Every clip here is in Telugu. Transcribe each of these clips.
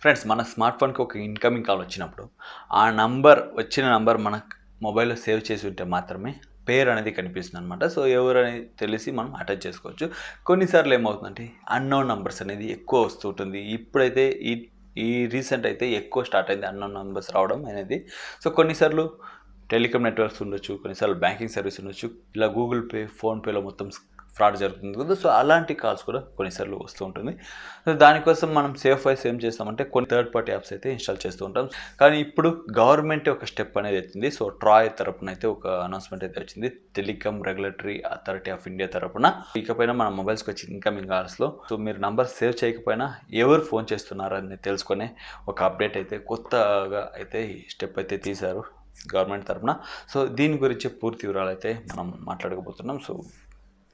ఫ్రెండ్స్ మన స్మార్ట్ ఫోన్కి ఒక ఇన్కమింగ్ కాల్ వచ్చినప్పుడు ఆ వచ్చిన నంబర్ మన మొబైల్లో సేవ్ చేసి ఉంటే మాత్రమే పేరు అనేది కనిపిస్తుంది అనమాట. సో ఎవరనేది తెలిసి మనం అటాచ్ చేసుకోవచ్చు. కొన్నిసార్లు ఏమవుతుందంటే అన్నోన్ నంబర్స్ అనేది ఎక్కువ వస్తూ ఉంటుంది. ఇప్పుడైతే ఈ ఈ రీసెంట్ అయితే ఎక్కువ స్టార్ట్ అయింది అన్నోన్ నంబర్స్ రావడం అనేది. సో కొన్నిసార్లు టెలికామ్ నెట్వర్క్స్ ఉండొచ్చు, కొన్నిసార్లు బ్యాంకింగ్ సర్వీస్ ఉండొచ్చు, ఇలా గూగుల్ పే, ఫోన్పేలో మొత్తం ఫ్రాడ్ జరుగుతుంది కదా. సో అలాంటి కాల్స్ కూడా కొన్నిసార్లు వస్తూ ఉంటుంది. సో దానికోసం మనం సేఫ్ వైస్ ఏం చేస్తామంటే కొన్ని థర్డ్ పార్టీ యాప్స్ అయితే ఇన్స్టాల్ చేస్తూ ఉంటాం. కానీ ఇప్పుడు గవర్నమెంట్ ఒక స్టెప్ అనేది వచ్చింది. సో ట్రాయ్ తరపున అయితే ఒక అనౌన్స్మెంట్ అయితే వచ్చింది, telecom regulatory authority of India తరపున. ఇకపైన మన మొబైల్స్కి వచ్చి ఇన్కమింగ్ కాల్స్లో సో మీరు నంబర్ సేవ్ చేయకపోయినా ఎవరు ఫోన్ చేస్తున్నారని తెలుసుకునే ఒక అప్డేట్ అయితే కొత్తగా అయితే ఈ స్టెప్ అయితే తీశారు గవర్నమెంట్ తరపున. సో దీని గురించి పూర్తి వివరాలు అయితే మనం మాట్లాడకపోతున్నాం. సో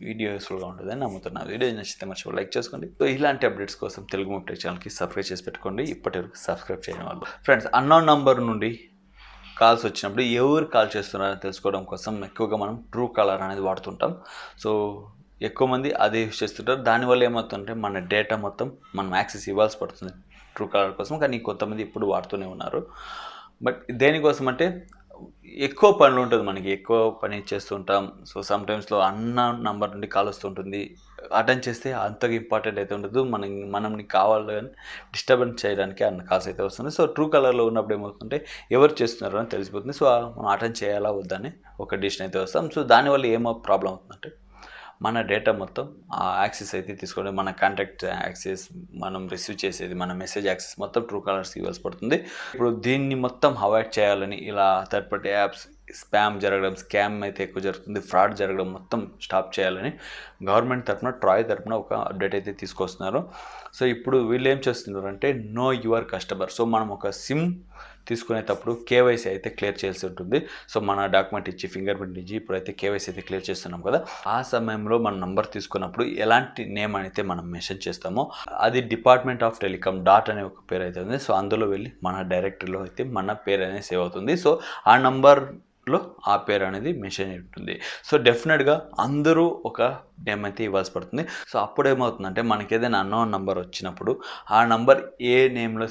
వీడియో యూస్ఫుల్గా ఉంటుందని నమ్ముతున్నాను. వీడియో నచ్చితే మర్చిపోయి లైక్ చేసుకోండి. సో ఇలాంటి అప్డేట్స్ కోసం తెలుగు మొబైల్ ఛానల్కి సబ్స్క్రైబ్ చేసి పెట్టుకోండి, ఇప్పటివరకు సబ్స్క్రైబ్ చేయని వాళ్ళు. ఫ్రెండ్స్, అన్నోన్ నంబర్ నుండి కాల్స్ వచ్చినప్పుడు ఎవరు కాల్ చేస్తున్నారని తెలుసుకోవడం కోసం ఎక్కువగా మనం ట్రూ కాలర్ అనేది వాడుతుంటాం. సో ఎక్కువ మంది అదే యూస్ చేస్తుంటారు. దానివల్ల ఏమవుతుందంటే మన డేటా మొత్తం మనం యాక్సెస్ ఇవ్వాల్సి పడుతుంది ట్రూ కాలర్ కోసం. కానీ కొంతమంది ఇప్పుడు వాడుతూనే ఉన్నారు. బట్ దేనికోసం అంటే ఎక్కువ పనులు ఉంటుంది, మనకి ఎక్కువ పని చేస్తుంటాం. సో సమ్టైమ్స్లో అన్న నంబర్ నుండి కాల్ వస్తుంటుంది. అటెండ్ చేస్తే అంతగా ఇంపార్టెంట్ అయితే ఉండదు, మనల్ని కావాలని డిస్టర్బెన్స్ చేయడానికి అన్న కాల్స్ అయితే వస్తుంది. సో ట్రూ కలర్లో ఉన్నప్పుడు ఏమవుతుంటే ఎవరు చేస్తున్నారో అని తెలిసిపోతుంది. సో మనం అటెండ్ చేయాలా వద్దని ఒక డిసిషన్ అయితే వస్తాం. సో దానివల్ల ఏమో ప్రాబ్లం అవుతుందంటే మన డేటా మొత్తం ఆ యాక్సెస్ అయితే తీసుకోండి, మన కాంటాక్ట్ యాక్సెస్, మనం రిసీవ్ చేసేది, మన మెసేజ్ యాక్సెస్ మొత్తం ట్రూ కాలర్స్ ఇవ్వాల్సి పడుతుంది. ఇప్పుడు దీన్ని మొత్తం అవాయిడ్ చేయాలని ఇలా థర్డ్ పార్టీ యాప్స్ స్పామ్ జరగడం, స్కామ్ అయితే ఎక్కువ జరుగుతుంది, ఫ్రాడ్ జరగడం మొత్తం స్టాప్ చేయాలని గవర్నమెంట్ తరఫున ట్రాయ్ తరఫున ఒక అప్డేట్ అయితే తీసుకొస్తున్నారు. సో ఇప్పుడు వీళ్ళు ఏం చేస్తున్నారు అంటే నో యువర్ కస్టమర్. సో మనం ఒక సిమ్ తీసుకునేటప్పుడు కేవైసీ అయితే క్లియర్ చేయాల్సి ఉంటుంది. సో మన డాక్యుమెంట్ ఇచ్చి ఫింగర్ ప్రింట్ ఇచ్చి ఇప్పుడైతే కేవైసీ అయితే క్లియర్ చేస్తున్నాం కదా. ఆ సమయంలో మన నంబర్ తీసుకున్నప్పుడు ఎలాంటి నేమ్ అయితే మనం మెన్షన్ చేస్తామో అది డిపార్ట్మెంట్ ఆఫ్ టెలికామ్ డాట్ అనే ఒక పేరు అయితే ఉంది. సో అందులో వెళ్ళి మన డైరెక్టరీలో అయితే మన పేరు అనేది సేవ్ అవుతుంది. సో ఆ నంబర్లో ఆ పేరు అనేది మెన్షన్ ఉంటుంది. సో డెఫినెట్గా అందరూ ఒక నేమ్ అయితే ఇవ్వాల్సి పడుతుంది. సో అప్పుడు ఏమవుతుందంటే మనకి ఏదైనా అన్నోన్ నంబర్ వచ్చినప్పుడు ఆ నంబర్ ఏ నేమ్లో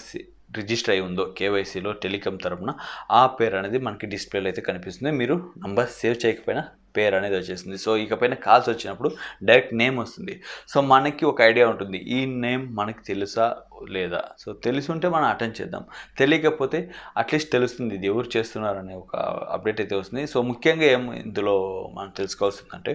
రిజిస్టర్ అయి ఉందో కేవైసీలో టెలికామ్ తరపున ఆ పేరు అనేది మనకి డిస్ప్లేలో అయితే కనిపిస్తుంది. మీరు నంబర్ సేవ్ చేయకపోయినా పేరు అనేది వచ్చేస్తుంది. సో ఇకపైన కాల్స్ వచ్చినప్పుడు డైరెక్ట్ నేమ్ వస్తుంది. సో మనకి ఒక ఐడియా ఉంటుంది, ఈ నేమ్ మనకి తెలుసా లేదా. సో తెలిసి ఉంటే మనం అటెండ్ చేద్దాం, తెలియకపోతే అట్లీస్ట్ తెలుస్తుంది ఇది ఎవరు చేస్తున్నారనే ఒక అప్డేట్ అయితే వస్తుంది. సో ముఖ్యంగా ఇందులో మనం తెలుసుకోవాల్సిందంటే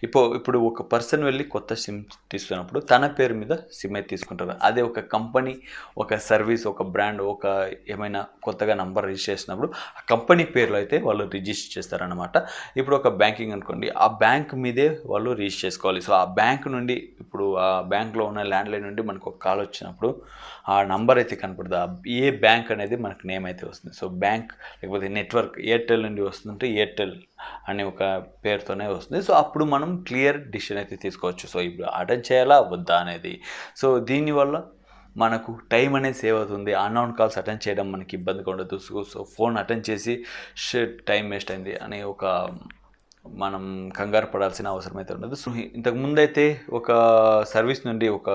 ఇప్పుడు ఒక పర్సన్ వెళ్ళి కొత్త సిమ్ తీసుకున్నప్పుడు తన పేరు మీద సిమ్ అయితే తీసుకుంటారు. అదే ఒక కంపెనీ, ఒక సర్వీస్, ఒక బ్రాండ్, ఒక ఏమైనా కొత్తగా నంబర్ రిజిస్టర్ చేసినప్పుడు ఆ కంపెనీ పేర్లో అయితే వాళ్ళు రిజిస్టర్ చేస్తారనమాట. ఇప్పుడు ఒక బ్యాంకింగ్ అనుకోండి, ఆ బ్యాంక్ మీదే వాళ్ళు రిజిస్టర్ చేసుకోవాలి. సో ఆ బ్యాంక్ నుండి ఇప్పుడు ఆ బ్యాంక్లో ఉన్న ల్యాండ్లైన్ నుండి మనకు ఒక కాల్ వచ్చినప్పుడు ఆ నంబర్ అయితే కనపడుతుంది, ఏ బ్యాంక్ అనేది మనకు నేమ్ అయితే వస్తుంది. సో బ్యాంక్ లేకపోతే నెట్వర్క్ ఎయిర్టెల్ నుండి వస్తుందంటే ఎయిర్టెల్ అనే ఒక పేరుతోనే వస్తుంది. సో అప్పుడు మనం క్లియర్ డిసిషన్ అయితే తీసుకోవచ్చు. సో ఇప్పుడు అటెండ్ చేయాలా వద్దా అనేది. సో దీనివల్ల మనకు టైం అనేది సేవ్ అవుతుంది. అన్నోన్ కాల్స్ అటెండ్ చేయడం మనకి ఇబ్బందిగా ఉండదు. సో ఫోన్ అటెండ్ చేసి టైం వేస్ట్ అయింది అనే ఒక మనం కంగారు పడాల్సిన అవసరం అయితే ఉండదు. సో ఇంతకు ముందైతే ఒక సర్వీస్ నుండి ఒక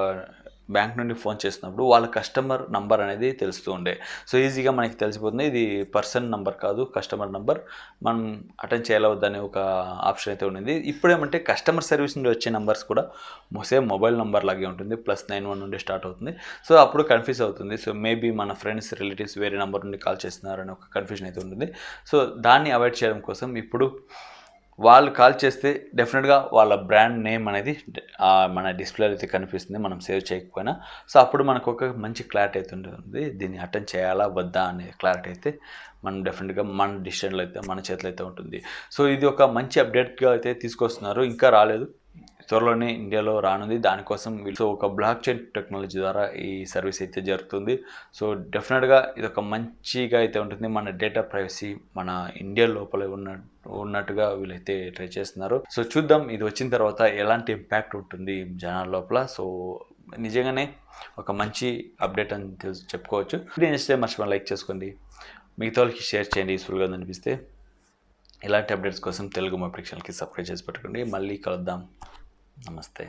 బ్యాంక్ నుండి ఫోన్ చేసినప్పుడు వాళ్ళ కస్టమర్ నంబర్ అనేది తెలుస్తూ ఉండే. సో ఈజీగా మనకి తెలిసిపోతుంది ఇది పర్సన్ నంబర్ కాదు కస్టమర్ నంబర్, మనం అటెండ్ చేయాలా వద్దనే ఒక ఆప్షన్ అయితే ఉండింది. ఇప్పుడేమంటే కస్టమర్ సర్వీస్ నుండి వచ్చే నంబర్స్ కూడా సేమ్ మొబైల్ నంబర్ లాగే ఉంటుంది, +91 నుండి స్టార్ట్ అవుతుంది. సో అప్పుడు కన్ఫ్యూజ్ అవుతుంది. సో మేబీ మన ఫ్రెండ్స్, రిలేటివ్స్ వేరే నంబర్ నుండి కాల్ చేస్తున్నారని ఒక కన్ఫ్యూజన్ అయితే ఉంటుంది. సో దాన్ని అవాయిడ్ చేయడం కోసం ఇప్పుడు వాళ్ళు కాల్ చేస్తే డెఫినెట్గా వాళ్ళ బ్రాండ్ నేమ్ అనేది మన డిస్ప్లేలో అయితే కనిపిస్తుంది, మనం సేవ్ చేయకపోయినా. సో అప్పుడు మనకు ఒక మంచి క్లారిటీ అయితే ఉంటుంది, దీన్ని అటెండ్ చేయాలా వద్దా అనే క్లారిటీ అయితే మనం డెఫినెట్గా మన డిసిషన్లో అయితే మన చేతిలో అయితే ఉంటుంది. సో ఇది ఒక మంచి అప్డేట్గా అయితే తీసుకొస్తున్నారు, ఇంకా రాలేదు, త్వరలోనే ఇండియాలో రానుంది. దానికోసం సో ఒక బ్లాక్ చైన్ టెక్నాలజీ ద్వారా ఈ సర్వీస్ అయితే జరుగుతుంది. సో డెఫినెట్గా ఇది ఒక మంచిగా అయితే ఉంటుంది. మన డేటా ప్రైవసీ మన ఇండియా లోపల ఉన్నట్టుగా వీళ్ళైతే ట్రై చేస్తున్నారు. సో చూద్దాం ఇది వచ్చిన తర్వాత ఎలాంటి ఇంపాక్ట్ ఉంటుంది జనాల లోపల. సో నిజంగానే ఒక మంచి అప్డేట్ అని చెప్పుకోవచ్చు. వీడియో నచ్చితే మర్చిపోయి లైక్ చేసుకోండి, మిగతా వాళ్ళకి షేర్ చేయండి యూస్ఫుల్గా అనిపిస్తే. ఇలాంటి అప్డేట్స్ కోసం తెలుగు మొబైల్ ఛానల్కి సబ్స్క్రైబ్ చేసి పెట్టుకోండి. మళ్ళీ కలుద్దాం. నమస్తే.